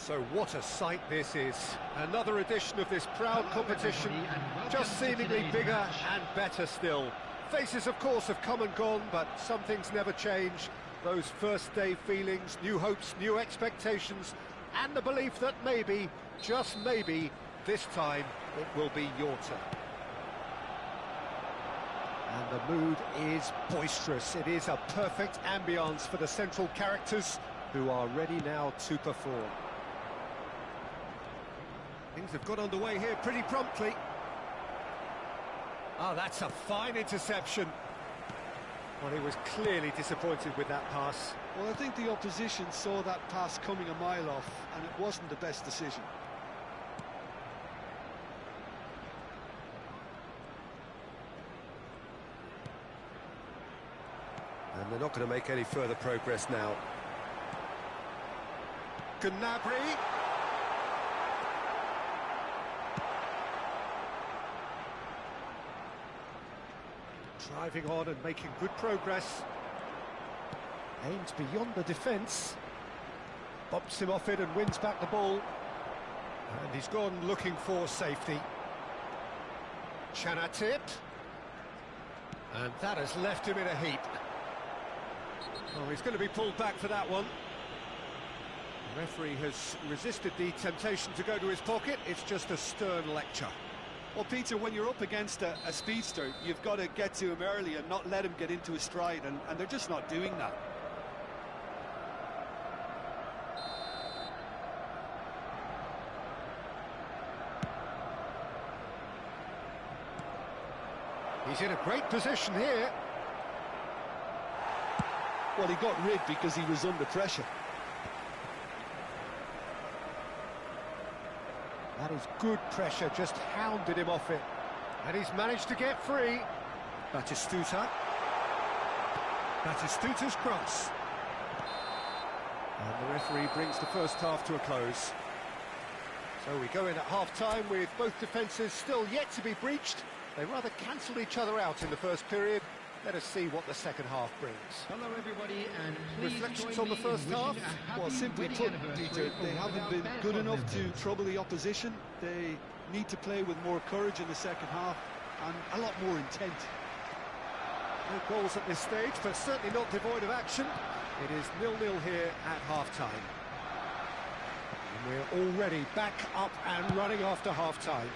So what a sight this is. Another edition of this proud competition, just seemingly bigger and better still. Faces, of course, have come and gone, but some things never change. Those first day feelings, new hopes, new expectations, and the belief that maybe, just maybe, this time it will be your turn. And the mood is boisterous. It is a perfect ambience for the central characters who are ready now to perform. Things have got underway here pretty promptly. Oh, that's a fine interception. Well, he was clearly disappointed with that pass. Well, I think the opposition saw that pass coming a mile off, and it wasn't the best decision. And they're not going to make any further progress now. Gnabry. Driving on and making good progress. Aims beyond the defence. Bumps him off it and wins back the ball. And he's gone looking for safety. Chanatip. And that has left him in a heap. Oh, he's going to be pulled back for that one. The referee has resisted the temptation to go to his pocket. It's just a stern lecture. Well, Peter, when you're up against a speedster, you've got to get to him early and not let him get into his stride, and they're just not doing that. He's in a great position here. Well, he got rid because he was under pressure. That is good pressure, just hounded him off it. And he's managed to get free. Batistuta. Batistuta's cross. And the referee brings the first half to a close. So we go in at half-time with both defences still yet to be breached. They rather cancelled each other out in the first period. Let us see what the second half brings. Hello everybody, and reflections on the first half? Well, simply put, Peter, they haven't been good enough to trouble the opposition. They need to play with more courage in the second half and a lot more intent. No goals at this stage, but certainly not devoid of action. It is 0-0 here at half-time. And we're already back up and running after half-time.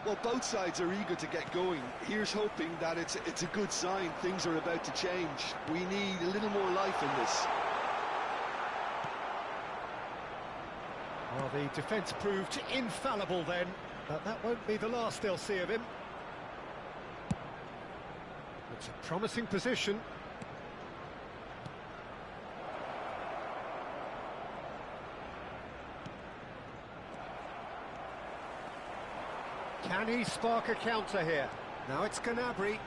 Well, both sides are eager to get going. Here's hoping that it's a good sign. Things are about to change. We need a little more life in this. Well, the defence proved infallible then, but that won't be the last they'll see of him. It's a promising position. Can he spark a counter here? Now it's Gnabry.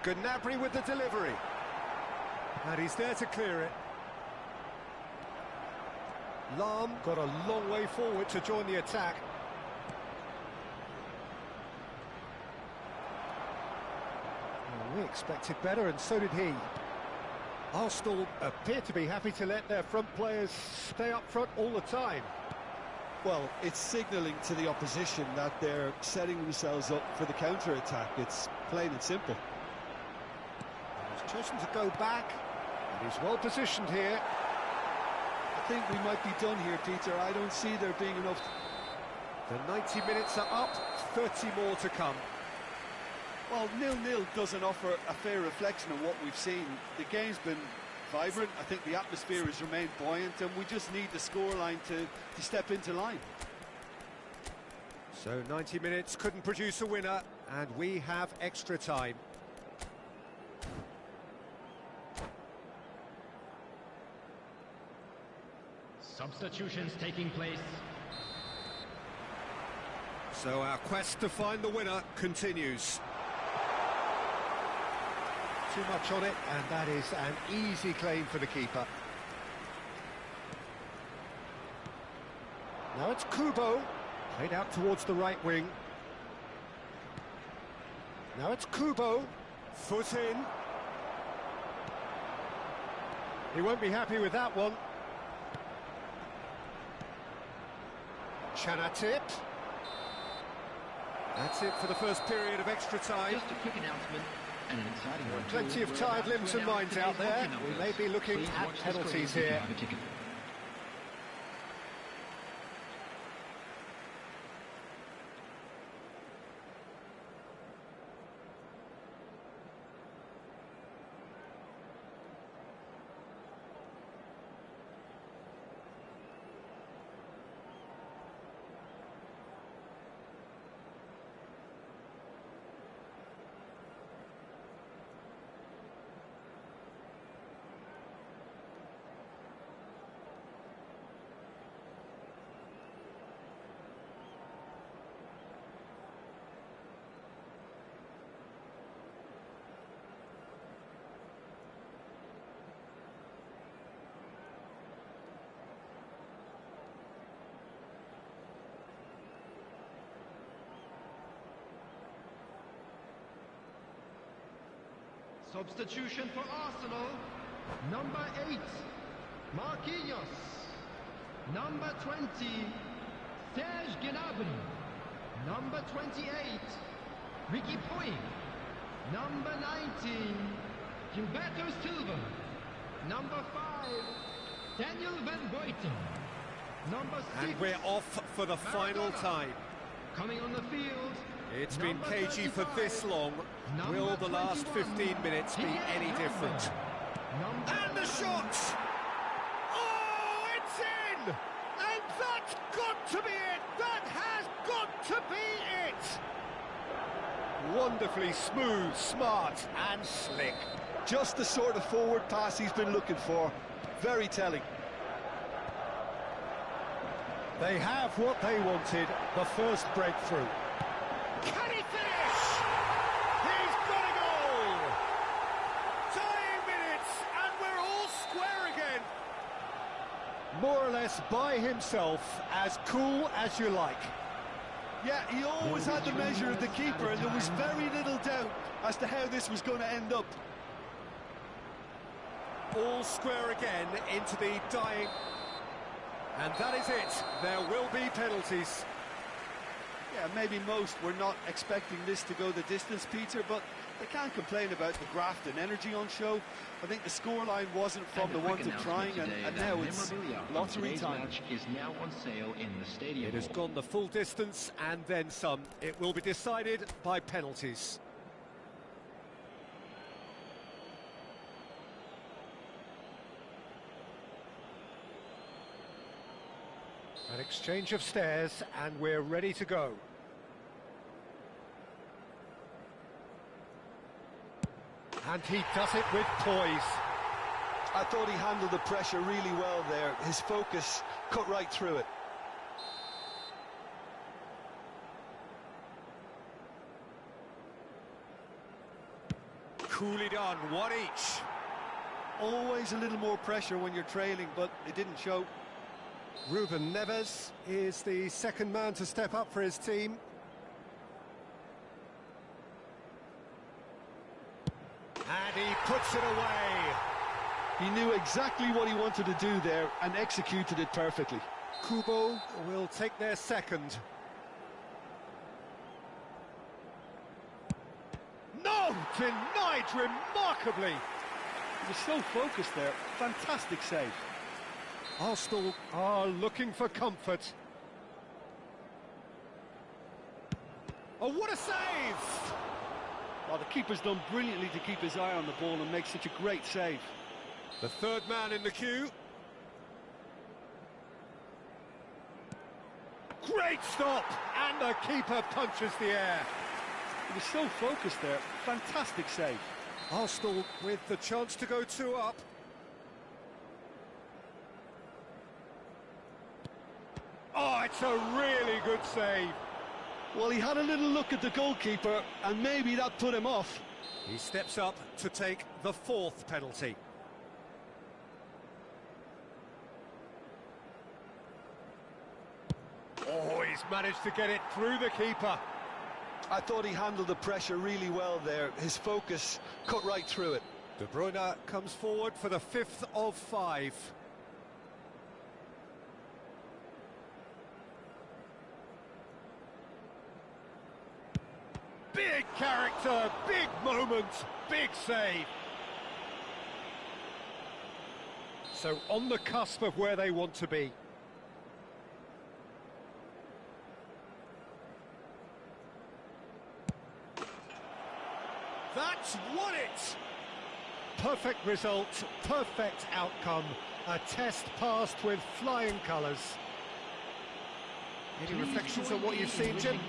Gnabry with the delivery. And he's there to clear it. Lahm got a long way forward to join the attack. Well, we expected better, and so did he. Arsenal appear to be happy to let their front players stay up front all the time. Well, it's signalling to the opposition that they're setting themselves up for the counter-attack. It's plain and simple. He's chosen to go back, and he's well positioned here. I think we might be done here, Peter. I don't see there being enough. The 90 minutes are up, 30 more to come. Well, 0-0 doesn't offer a fair reflection of what we've seen. The game's been vibrant. I think the atmosphere has remained buoyant, and we just need the scoreline to step into line. So 90 minutes couldn't produce a winner, and we have extra time. Substitutions taking place. So our quest to find the winner continues. Too much on it, and that is an easy claim for the keeper. Now it's Kubo, played out towards the right wing. Now it's Kubo, foot in. He won't be happy with that one. Chanatip. That's it for the first period of extra time. Just a quick announcement and an exciting one. Plenty of tired limbs and minds out there. We may be looking at penalties here. Substitution for Arsenal. Number 8, Marquinhos. Number 20, Serge Gnabry. Number 28, Ricky Puig. Number 19, Gilberto Silva. Number 5, Daniel Van Buiten. Number 6, And we're off for the final time. coming on the field. It's been cagey for this long. Will the last 15 minutes be any different? And the shot! Oh, it's in! And that's got to be it! That has got to be it! Wonderfully smooth, smart and slick. Just the sort of forward pass he's been looking for. Very telling. They have what they wanted, the first breakthrough. Can he finish? He's got a goal! Dying minutes, and we're all square again. More or less by himself, as cool as you like. Yeah, he always had the measure of the keeper, and there was very little doubt as to how this was going to end up. All square again into the dying... And that is it. There will be penalties. Yeah, maybe most were not expecting this to go the distance, Peter, but they can't complain about the graft and energy on show. I think the scoreline wasn't from the ones of trying, and now it's lottery time. Match is now on sale in the stadium. It has gone the full distance and then some. It will be decided by penalties. An exchange of stares, and we're ready to go. And he does it with poise. I thought he handled the pressure really well there. His focus cut right through it. Coolly done, one each. Always a little more pressure when you're trailing, but it didn't show. Ruben Neves is the second man to step up for his team. And he puts it away. He knew exactly what he wanted to do there and executed it perfectly. Kubo will take their second. No! Denied remarkably! He was so focused there. Fantastic save. Arsenal are looking for comfort. Oh, what a save! Oh, the keeper's done brilliantly to keep his eye on the ball and make such a great save. The third man in the queue. Great stop! And the keeper punches the air. He was so focused there. Fantastic save. Arsenal with the chance to go 2 up. Oh, it's a really good save. Well, he had a little look at the goalkeeper, and maybe that put him off. He steps up to take the 4th penalty. Oh, he's managed to get it through the keeper. I thought he handled the pressure really well there. His focus cut right through it. De Bruyne comes forward for the 5th of 5. Big character, big moment, big save. So on the cusp of where they want to be. That's won it! Perfect result, perfect outcome. A test passed with flying colours. Any reflections on what you've seen, Jim?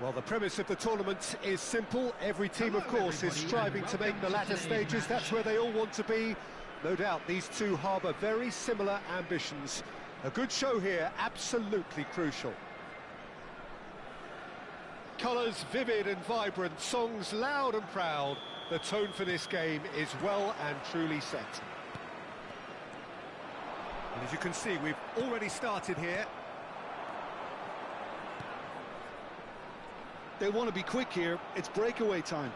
Well, the premise of the tournament is simple. Every team, of course, is striving to make the latter stages. That's where they all want to be. No doubt these two harbour very similar ambitions. A good show here, absolutely crucial. Colours vivid and vibrant, songs loud and proud. The tone for this game is well and truly set. And as you can see, we've already started here. They want to be quick here. It's breakaway time.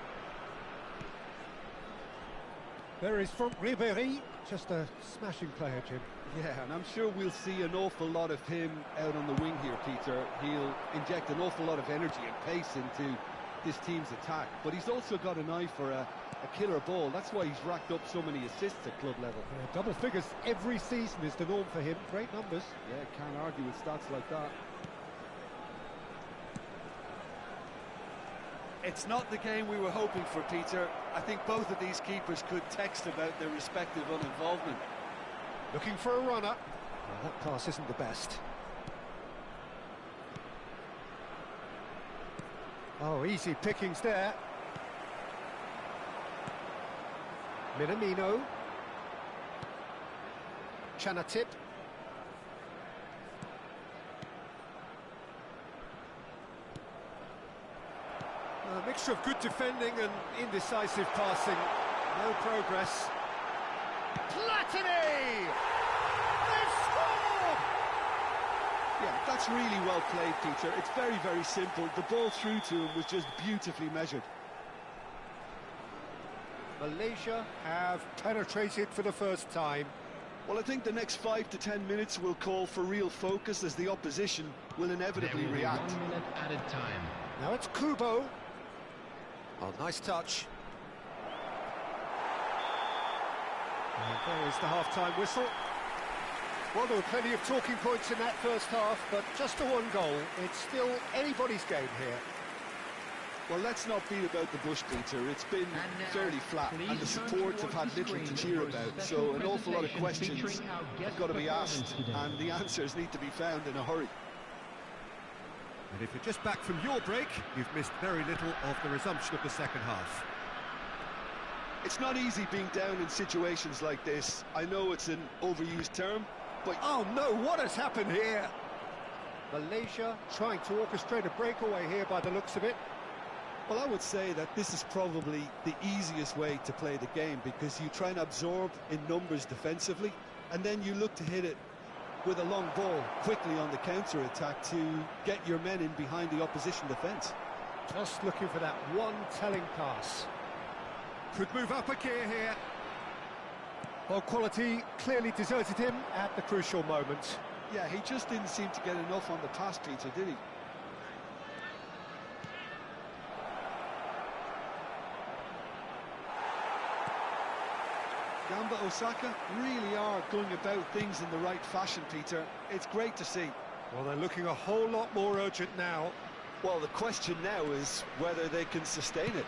There is from Ribéry, just a smashing player, Jim. Yeah, and I'm sure we'll see an awful lot of him out on the wing here, Peter. He'll inject an awful lot of energy and pace into this team's attack. But he's also got an eye for a killer ball. That's why he's racked up so many assists at club level. Yeah, double figures every season is the norm for him. Great numbers. Yeah, can't argue with stats like that. It's not the game we were hoping for, Peter. I think both of these keepers could text about their respective uninvolvement. Looking for a runner. Well, that pass isn't the best. Oh, easy pickings there. Minamino. Chanatip. A mixture of good defending and indecisive passing. No progress. Platini! They've scored! Yeah, that's really well played, Peter. It's very, very simple. The ball through to him was just beautifully measured. Malaysia have penetrated for the first time. Well, I think the next 5 to 10 minutes will call for real focus as the opposition will inevitably There will be react. 1 minute added time. Now it's Kubo. Oh, nice touch. And there is the half-time whistle. Well, there were plenty of talking points in that first half, but just a one goal. It's still anybody's game here. Well, let's not beat about the bush, Peter. It's been fairly flat, and the support have had little to cheer about, so an awful lot of questions have got to be asked, and the answers need to be found in a hurry. And if you're just back from your break, you've missed very little of the resumption of the second half. It's not easy being down in situations like this. I know it's an overused term, but... Oh no, what has happened here? Malaysia trying to orchestrate a breakaway here by the looks of it. Well, I would say that this is probably the easiest way to play the game, because you try and absorb in numbers defensively, and then you look to hit it with a long ball quickly on the counter-attack to get your men in behind the opposition defence. Just looking for that one telling pass. Could move up a gear here. Well, quality clearly deserted him at the crucial moment. Yeah, he just didn't seem to get enough on the pass, Peter, did he? Gamba Osaka really are going about things in the right fashion, Peter. It's great to see. Well, they're looking a whole lot more urgent now. Well, the question now is whether they can sustain it.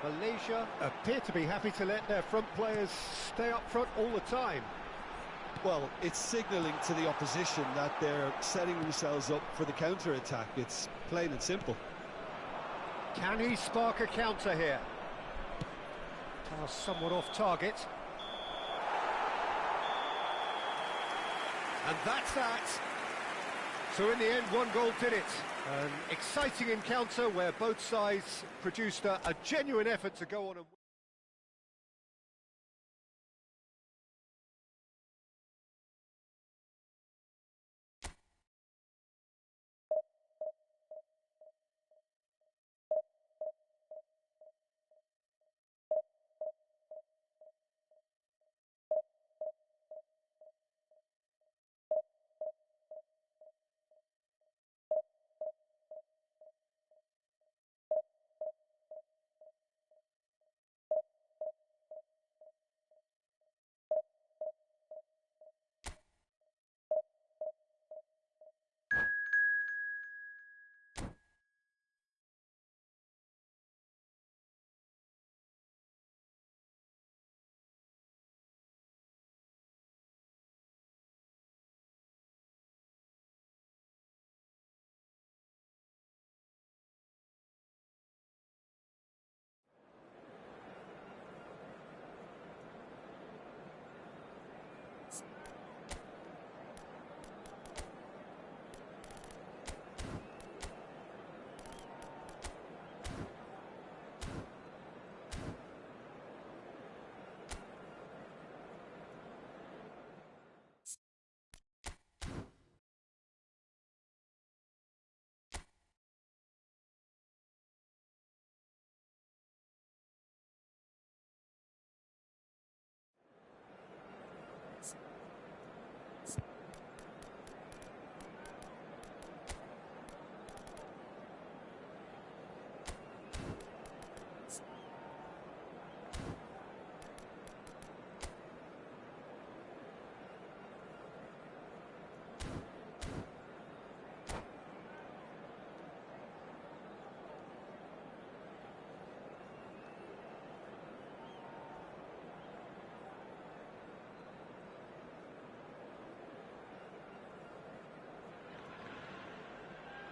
Malaysia appear to be happy to let their front players stay up front all the time. Well, it's signalling to the opposition that they're setting themselves up for the counter-attack. It's plain and simple. Can he spark a counter here? Pass somewhat off target. And that's that. So in the end, one goal did it. An exciting encounter where both sides produced a genuine effort to go on and win.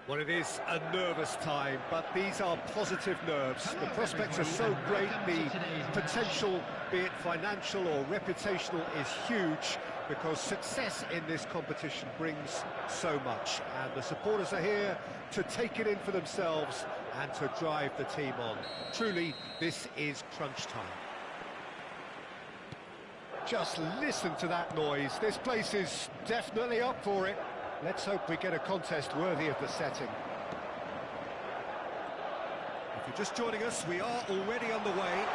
Well, it is a nervous time, but these are positive nerves. The prospects are so great, the potential, be it financial or reputational, is huge, because success in this competition brings so much. And the supporters are here to take it in for themselves and to drive the team on. Truly, this is crunch time. Just listen to that noise. This place is definitely up for it. Let's hope we get a contest worthy of the setting. If you're just joining us, we are already underway.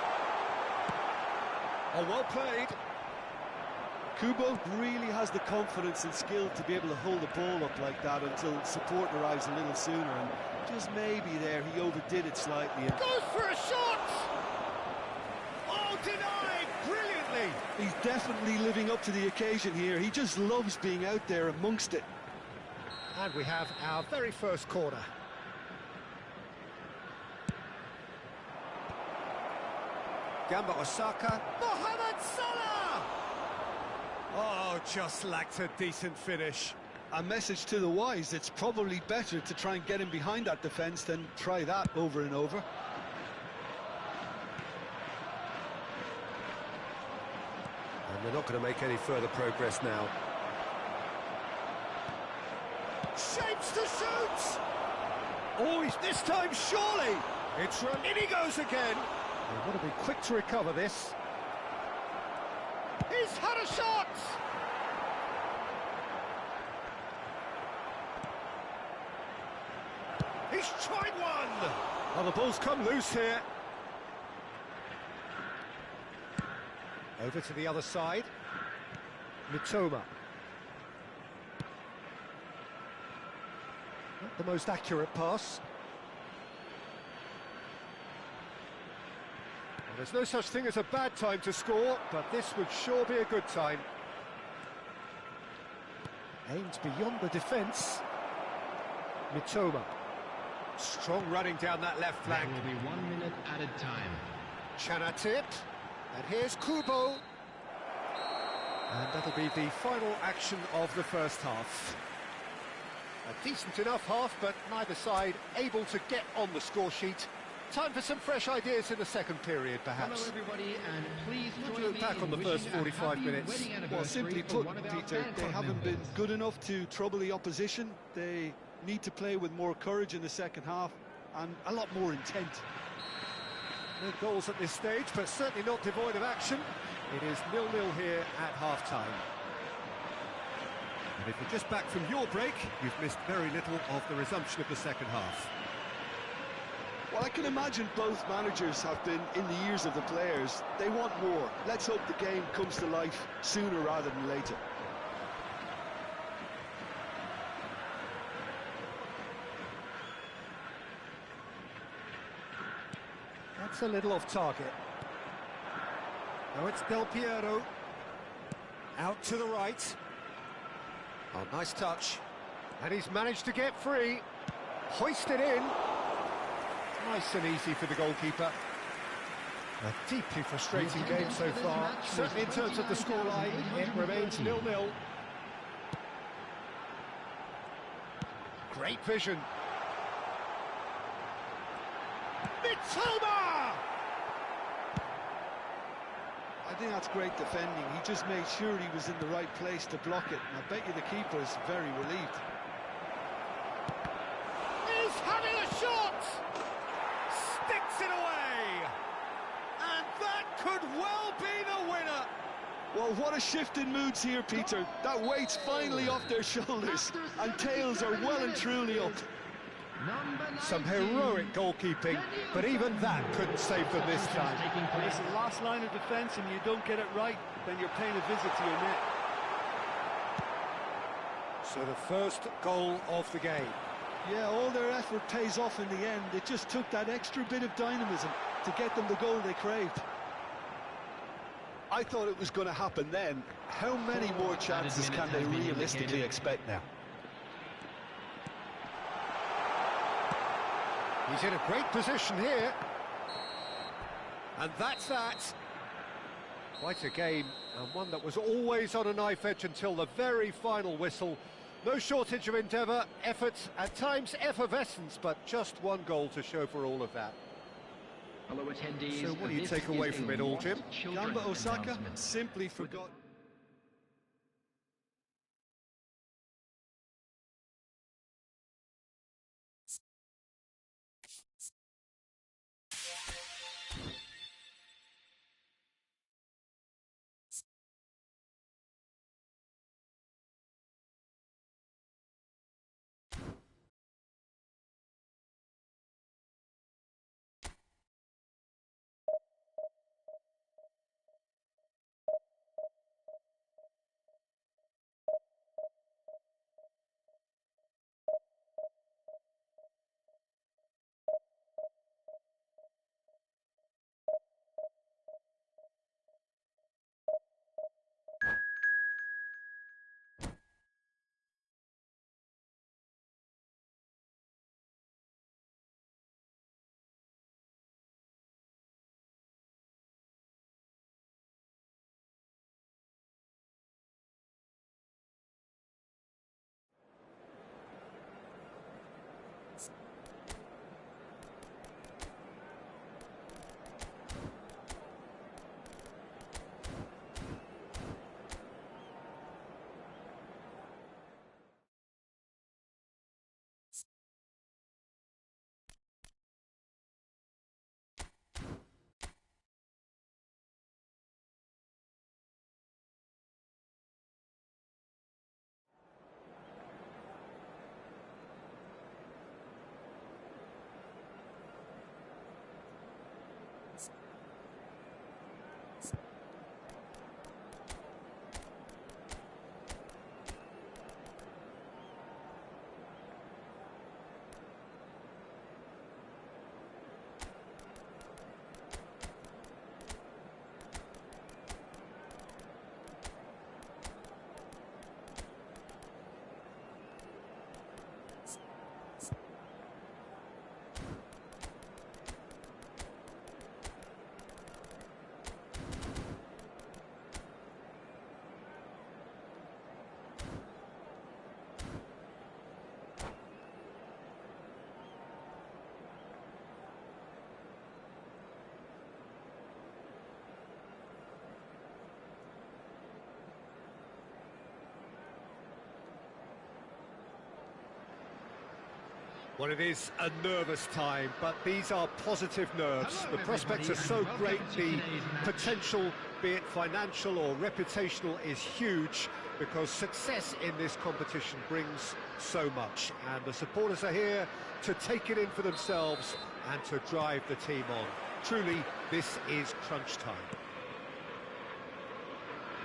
Oh, well played. Kubo really has the confidence and skill to be able to hold the ball up like that until support arrives a little sooner, and just maybe there he overdid it slightly. Goes for a shot! Oh, denied! Brilliantly! He's definitely living up to the occasion here. He just loves being out there amongst it. And we have our very first corner. Gamba Osaka. Mohamed Salah! Oh, just lacked a decent finish. A message to the wise, it's probably better to try and get him behind that defence than try that over and over. And they're not going to make any further progress now. Shapes to shoot! Oh, he's this time, surely! It's run, in he goes again! They've got to be quick to recover this. He's had a shot! He's tried one! Oh, the ball's come loose here. Over to the other side. Mitoma. Not the most accurate pass. Well, there's no such thing as a bad time to score, but this would sure be a good time. Aimed beyond the defence. Mitoma. Strong running down that left flank. There will be 1 minute added time. Chanatip. And here's Kubo. And that'll be the final action of the first half. A decent enough half, but neither side able to get on the score sheet. Time for some fresh ideas in the second period, perhaps. Hello everybody, and please What do join you look me back in on the wishing first a 45 happy minutes? wedding Well, anniversary simply for put, one of our Peter, band they club haven't been members. good enough to trouble the opposition. They need to play with more courage in the second half and a lot more intent. No goals at this stage, but certainly not devoid of action. It is 0-0 here at half-time. And if you're just back from your break, you've missed very little of the resumption of the second half. Well, I can imagine both managers have been in the ears of the players. They want more. Let's hope the game comes to life sooner rather than later. That's a little off target. Now it's Del Piero. Out to the right. Oh, nice touch. And he's managed to get free. Hoisted in. Nice and easy for the goalkeeper. A deeply frustrating game so far. Certainly in terms of the scoreline, it remains 0-0. Great vision. Mitoma! I think that's great defending. He just made sure he was in the right place to block it. And I bet you the keeper is very relieved. He's having a shot! Sticks it away! And that could well be the winner! Well, what a shift in moods here, Peter. That weight's finally off their shoulders, and tails are well and truly up. Some heroic goalkeeping, but even that couldn't save them this time. It's the last line of defence, and you don't get it right, then you're paying a visit to your net. So the first goal of the game. Yeah, all their effort pays off in the end. It just took that extra bit of dynamism to get them the goal they craved. I thought it was going to happen then. How many more chances can they realistically expect now? He's in a great position here. And that's that. Quite a game, and one that was always on a knife edge until the very final whistle. No shortage of endeavour, effort, at times effervescence, but just one goal to show for all of that. Hello, attendees. So what do you This take away is from a it all, lost Jim? children Gamba Osaka announcement. simply forgot. Well, it is a nervous time, but these are positive nerves. Hello, The prospects are everybody, so and welcome great, to the today's match. potential, be it financial or reputational, is huge, because success in this competition brings so much, and the supporters are here to take it in for themselves and to drive the team on. Truly, this is crunch time.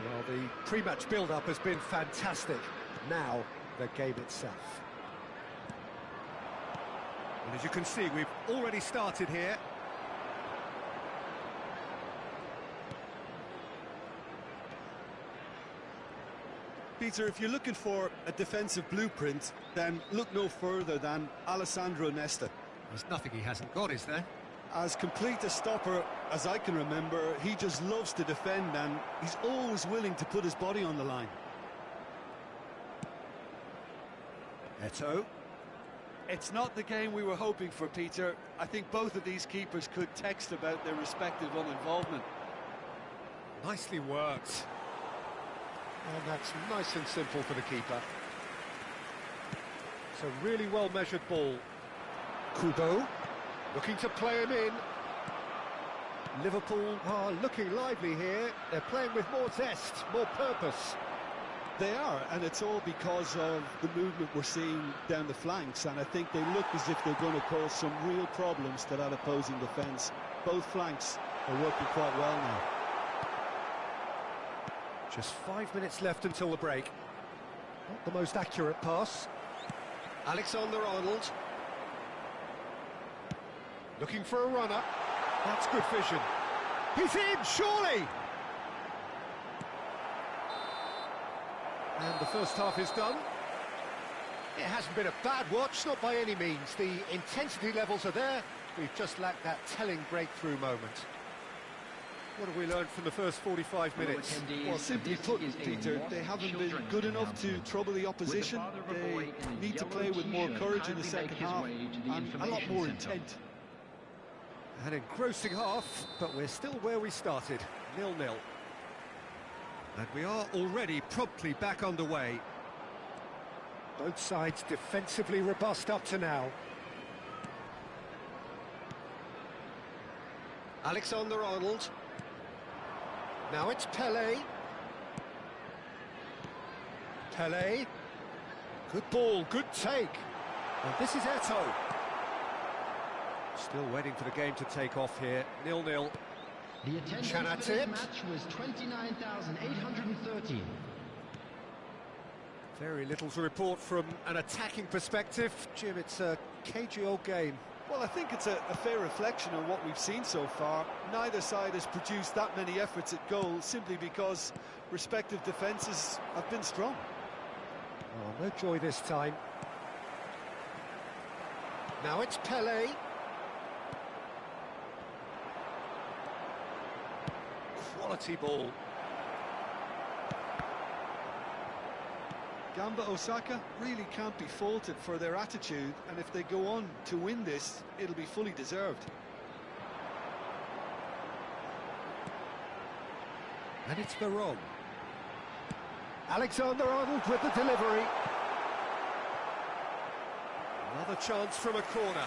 Well, the pre-match build-up has been fantastic. Now, the game itself. And as you can see, we've already started here. Peter, if you're looking for a defensive blueprint, then look no further than Alessandro Nesta. There's nothing he hasn't got, is there? As complete a stopper as I can remember, he just loves to defend and he's always willing to put his body on the line. Eto'o. It's not the game we were hoping for, Peter. I think both of these keepers could text about their respective uninvolvement. Nicely worked. And that's nice and simple for the keeper. It's a really well-measured ball. Kubo, looking to play him in. Liverpool are looking lively here. They're playing with more zest, more purpose. They are, and it's all because of the movement we're seeing down the flanks, and I think they look as if they're going to cause some real problems to that opposing defence. Both flanks are working quite well now. Just 5 minutes left until the break. Not the most accurate pass. Alexander-Arnold. Looking for a runner. That's good vision. He's in, surely! And the first half is done. It hasn't been a bad watch, not by any means. The intensity levels are there. We've just lacked that telling breakthrough moment. What have we learned from the first 45 minutes? Well, simply put, Peter, they haven't been good enough to trouble the opposition. They need to play with more courage in the second half and a lot more intent. An engrossing half, but we're still where we started, 0-0. And we are already promptly back underway. Both sides defensively robust up to now. Alexander-Arnold. Now it's Pelé. Pelé. Good ball, good take. And this is Eto'o. Still waiting for the game to take off here, 0-0. The attendance for this match was 29,813. Very little to report from an attacking perspective. Jim, it's a cagey old game. Well, I think it's a fair reflection of what we've seen so far. Neither side has produced that many efforts at goal simply because respective defences have been strong. Oh, no joy this time. Now it's Pelé. Quality ball. Gamba Osaka really can't be faulted for their attitude, and if they go on to win this, it'll be fully deserved. And it's Veron. Alexander-Arnold with the delivery. Another chance from a corner.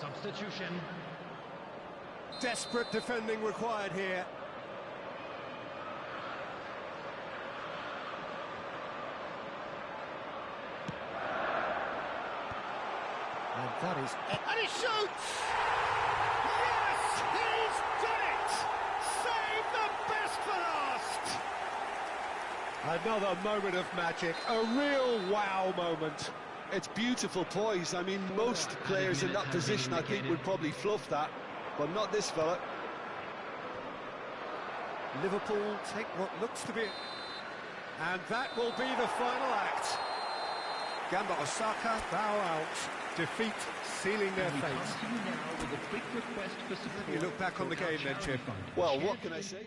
Substitution. Desperate defending required here. And that is... And he shoots! Yes, he's done it! Save the best for last! Another moment of magic, a real wow moment. It's beautiful poise. I mean, most players in that position, I think, would probably fluff that, but not this fella. Liverpool take what looks to be... And that will be the final act. Gamba Osaka bow out. Defeat sealing their fate. You look back on the game then, Jim. Well, what can I say?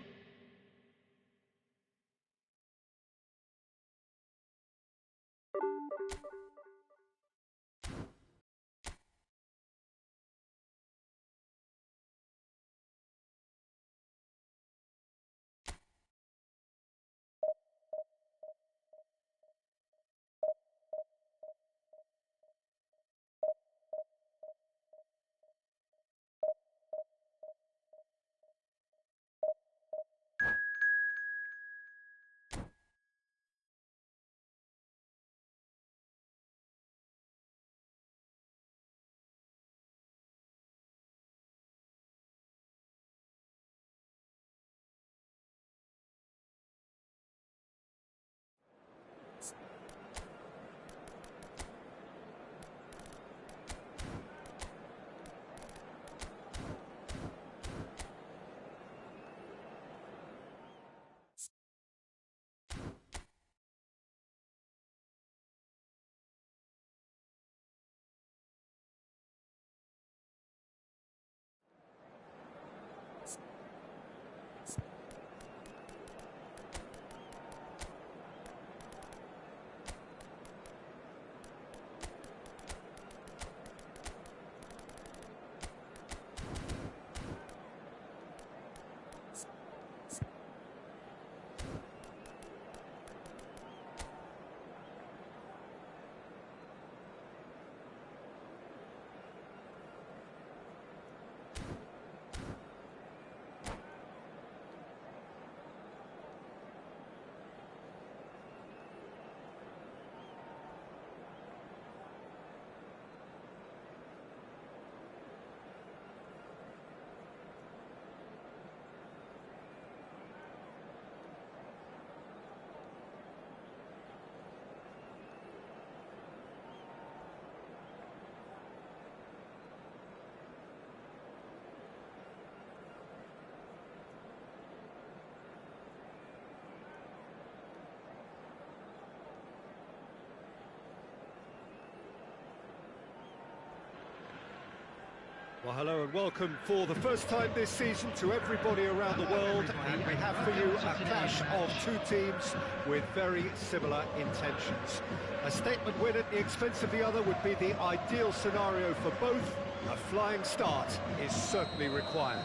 Well, hello and welcome for the first time this season to everybody around the world, and we have for you a clash of two teams with very similar intentions. A statement win at the expense of the other would be the ideal scenario for both. A flying start is certainly required.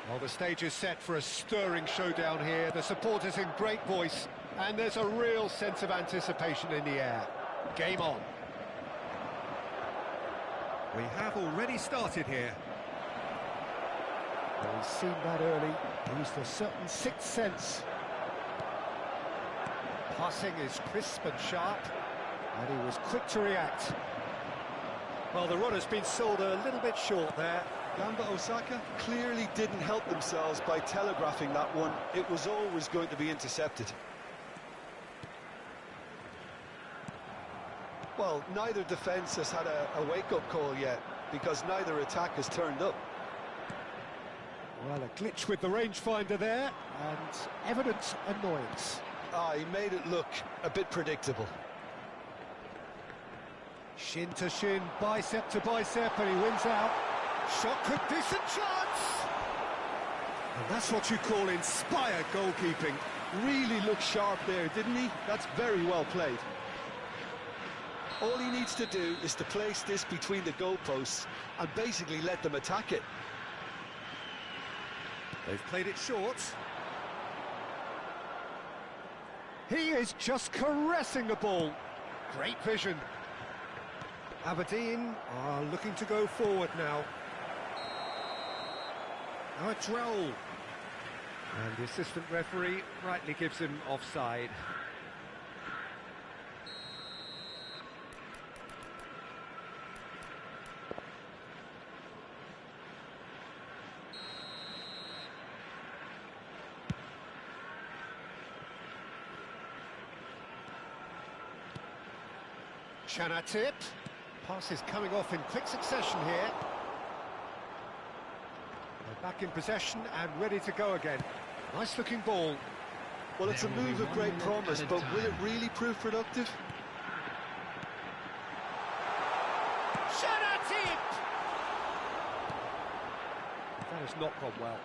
Well, the stage is set for a stirring showdown here. The supporters in great voice, and there's a real sense of anticipation in the air. Game on. We have already started here. Well, he's seen that early, used a certain sixth sense. Passing is crisp and sharp, and he was quick to react. Well, the run has been sold a little bit short there. Gamba Osaka clearly didn't help themselves by telegraphing that one. It was always going to be intercepted. Well, neither defence has had a wake-up call yet, because neither attack has turned up. Well, a glitch with the rangefinder there, and evident annoyance. He made it look a bit predictable. Shin to shin, bicep to bicep, and he wins out. Shot could decent chance! And that's what you call inspired goalkeeping. Really looked sharp there, didn't he? That's very well played. All he needs to do is to place this between the goalposts and basically let them attack it. They've played it short. He is just caressing the ball. Great vision. Aberdeen are looking to go forward now. Now it's Raoul. And the assistant referee rightly gives him offside. Chanatip. Pass is coming off in quick succession here. They're back in possession and ready to go again. Nice looking ball. Well, it's a move of great promise, but will it really prove productive? Chanatip! That has not gone well.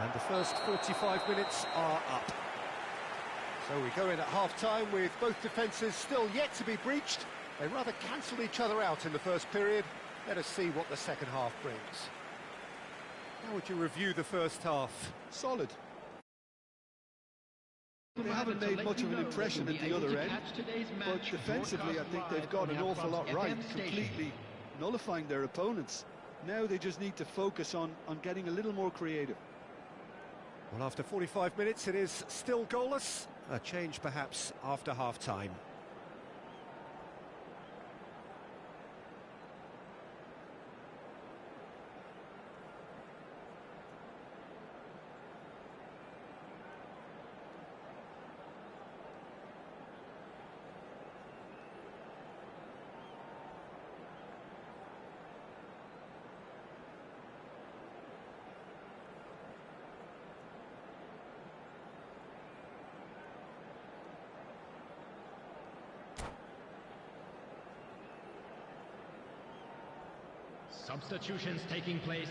And the first 45 minutes are up. So we go in at half-time with both defences still yet to be breached. They rather cancelled each other out in the first period. Let us see what the second half brings. How would you review the first half? Solid. They haven't made much of an impression at the other end, but defensively I think they've got an awful lot right, completely nullifying their opponents. Now they just need to focus on getting a little more creative. Well, after 45 minutes, it is still goalless. A change, perhaps, after half-time. Substitutions taking place.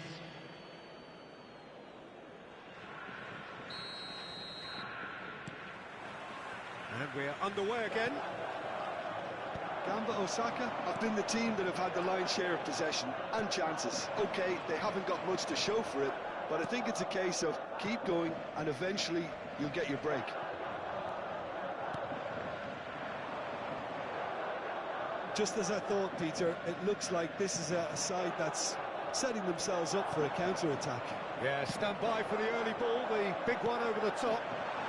And we're underway again. Gamba Osaka have been the team that have had the lion's share of possession and chances. Okay, they haven't got much to show for it, but I think it's a case of keep going and eventually you'll get your break. Just as I thought, Peter, it looks like this is a side that's setting themselves up for a counter-attack. Yeah, stand by for the early ball, the big one over the top.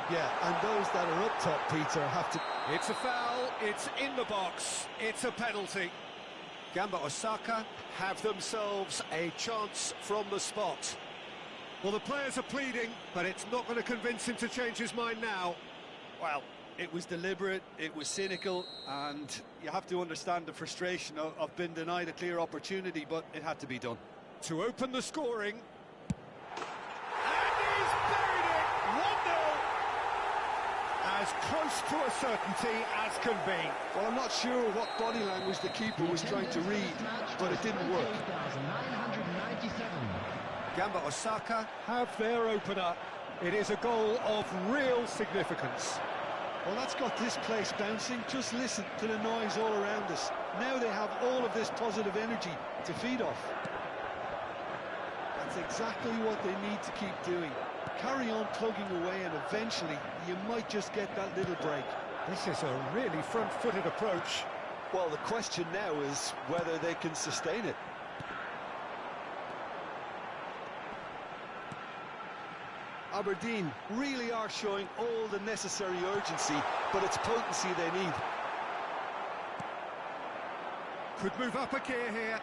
Yeah, and those that are up top, Peter, have to... It's a foul, it's in the box, it's a penalty. Gamba Osaka have themselves a chance from the spot. Well, the players are pleading, but it's not going to convince him to change his mind now. Well, it was deliberate, it was cynical, and you have to understand the frustration of being denied a clear opportunity, but it had to be done. To open the scoring. And he's buried it! 1-0! As as close to a certainty as can be. Well, I'm not sure what body language the keeper was trying to read, but it didn't work. Gamba Osaka have their opener. It is a goal of real significance. Well, that's got this place bouncing. Just listen to the noise all around us. Now they have all of this positive energy to feed off. That's exactly what they need to keep doing. Carry on plugging away, and eventually you might just get that little break. This is a really front-footed approach. Well, the question now is whether they can sustain it. Aberdeen really are showing all the necessary urgency, but it's potency they need. Could move up a gear here.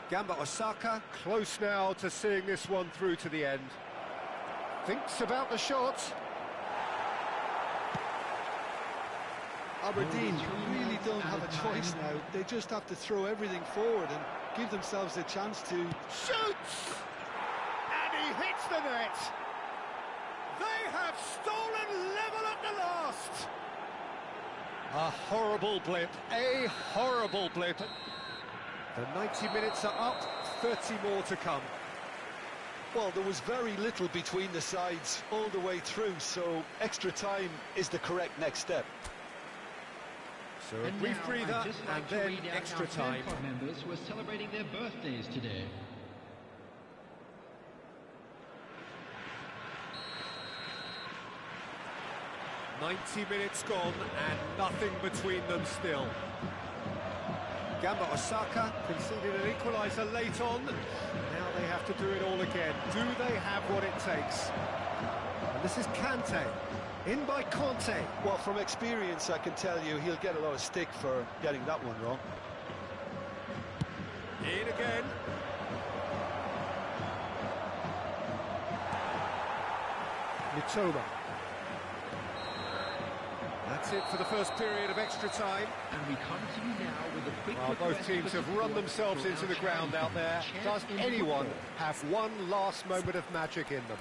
Gamba Osaka close now to seeing this one through to the end. Thinks about the shot. Aberdeen really don't have a choice now. They just have to throw everything forward and give themselves a chance to... Shoots! And he hits the net! They have stolen level at the last! A horrible blip, a horrible blip. The 90 minutes are up, 30 more to come. Well, there was very little between the sides all the way through, so extra time is the correct next step. So a brief breather and then extra time. Members who are celebrating their birthdays today. "90 minutes gone and nothing between them still. Gamba Osaka conceded an equaliser late on. Now they have to do it all again. Do they have what it takes? And this is Kante, in by Conte. Well, from experience, I can tell you he'll get a lot of stick for getting that one wrong. In again. Mitoma. That's it for the first period of extra time. And we come to you now with a quick Well, both teams have run themselves into the ground out there. Does anyone have one last moment of magic in them?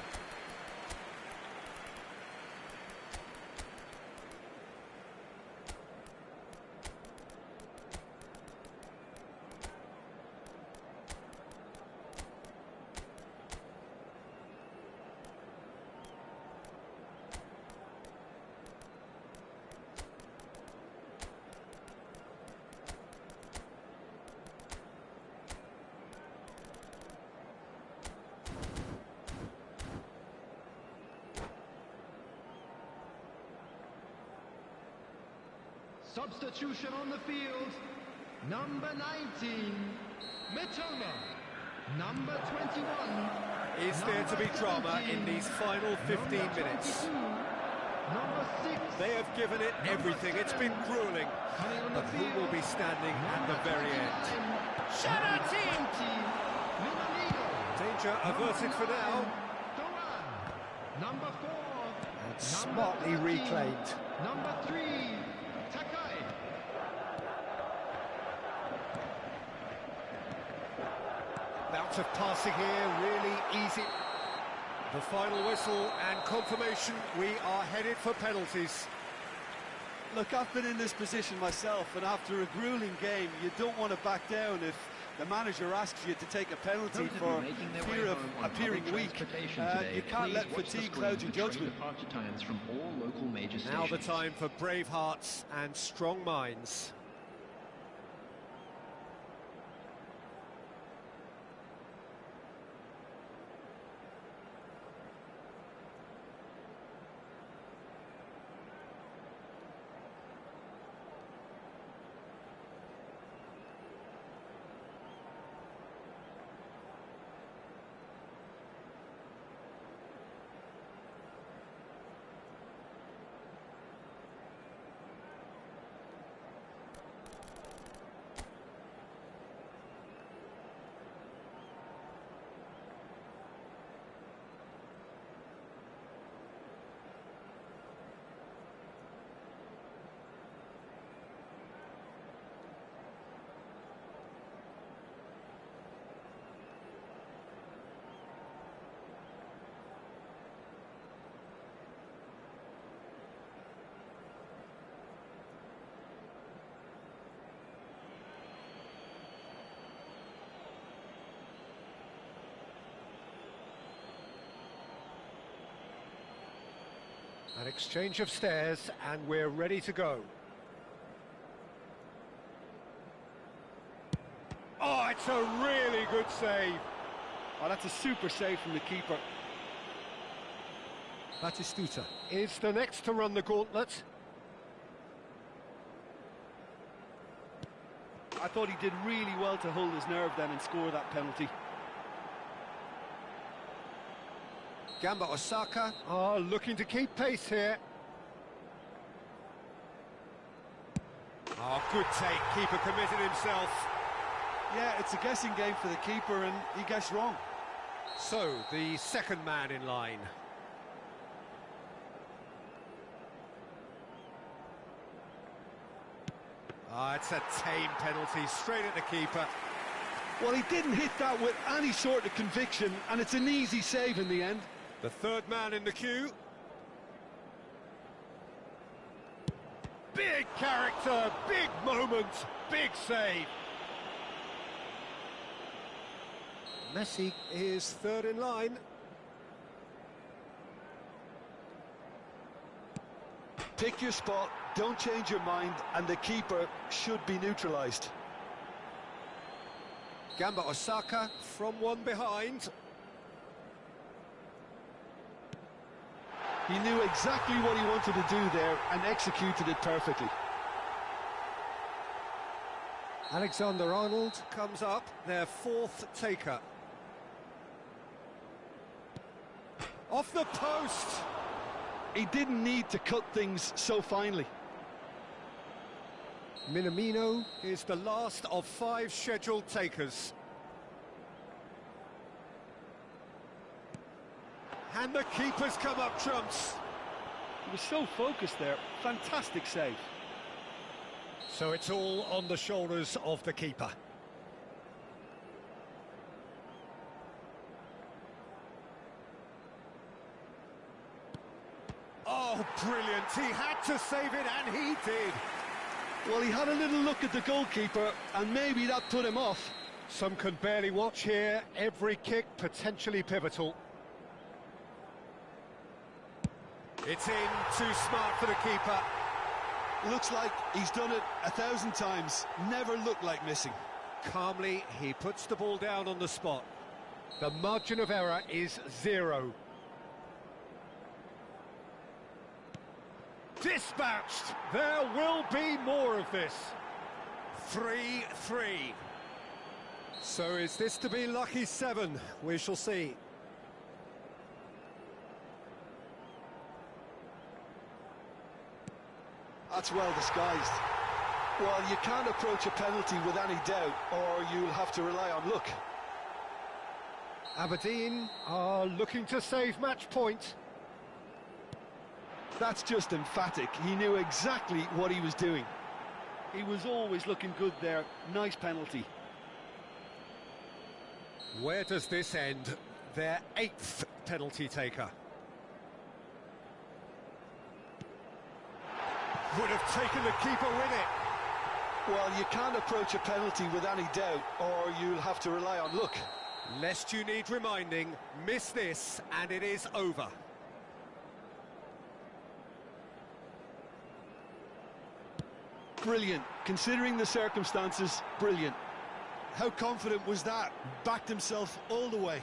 Substitution on the field. Number 19, Mitoma. Number 21. Is there to be drama in these final 15 minutes? Number 6. They have given it everything. It's been grueling. But who will be standing at the very end? Danger averted for now. Number 4. And smartly reclaimed. Number 3, Takai. Bout of passing here, really easy. The final whistle and confirmation, we are headed for penalties. Look, I've been in this position myself, and after a grueling game, you don't want to back down if the manager asks you to take a penalty for fear of appearing weak. You can't let fatigue cloud your judgment. Now the time for brave hearts and strong minds. An exchange of stares, and we're ready to go. Oh, it's a really good save. Oh, that's a super save from the keeper. Batistuta is the next to run the gauntlet. I thought he did really well to hold his nerve then and score that penalty. Gamba Osaka are looking to keep pace here. Oh, good take. Keeper committed himself. Yeah, it's a guessing game for the keeper and he guessed wrong. So, the second man in line. Ah, it's a tame penalty, straight at the keeper. Well, he didn't hit that with any sort of conviction, and it's an easy save in the end. The third man in the queue. Big character, big moment, big save. Messi is third in line. Pick your spot, don't change your mind, and the keeper should be neutralised. Gamba Osaka from one behind. He knew exactly what he wanted to do there and executed it perfectly. Alexander-Arnold comes up, their fourth taker. Off the post! He didn't need to cut things so finely. Minamino is the last of 5 scheduled takers. And the keeper's come up trumps. He was so focused there. Fantastic save. So it's all on the shoulders of the keeper. Oh, brilliant. He had to save it, and he did. Well, he had a little look at the goalkeeper, and maybe that put him off. Some can barely watch here. Every kick potentially pivotal. It's in, too smart for the keeper. Looks like he's done it 1,000 times. Never looked like missing. Calmly, he puts the ball down on the spot. The margin of error is 0. Dispatched! There will be more of this. 3-3. So is this to be lucky 7? We shall see. That's well disguised. Well, you can't approach a penalty with any doubt, or you'll have to rely on luck. Aberdeen are looking to save match point. That's just emphatic. He knew exactly what he was doing. He was always looking good there. Nice penalty. Where does this end? Their 8th penalty taker. Would have taken the keeper with it. Well, you can't approach a penalty with any doubt, or you'll have to rely on luck. Lest you need reminding, miss this and it is over. Brilliant. Considering the circumstances, brilliant. How confident was that? Backed himself all the way.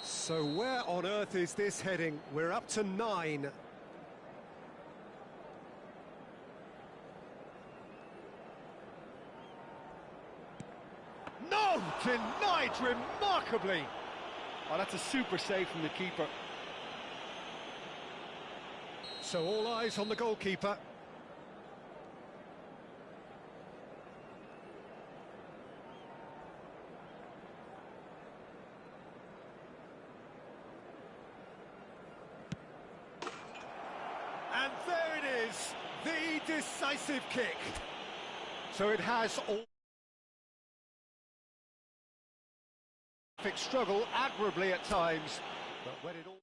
So where on earth is this heading? We're up to 9. No! Denied remarkably! Oh, that's a super save from the keeper. So all eyes on the goalkeeper. And there it is, the decisive kick. So it has all... struggle admirably at times, but when it all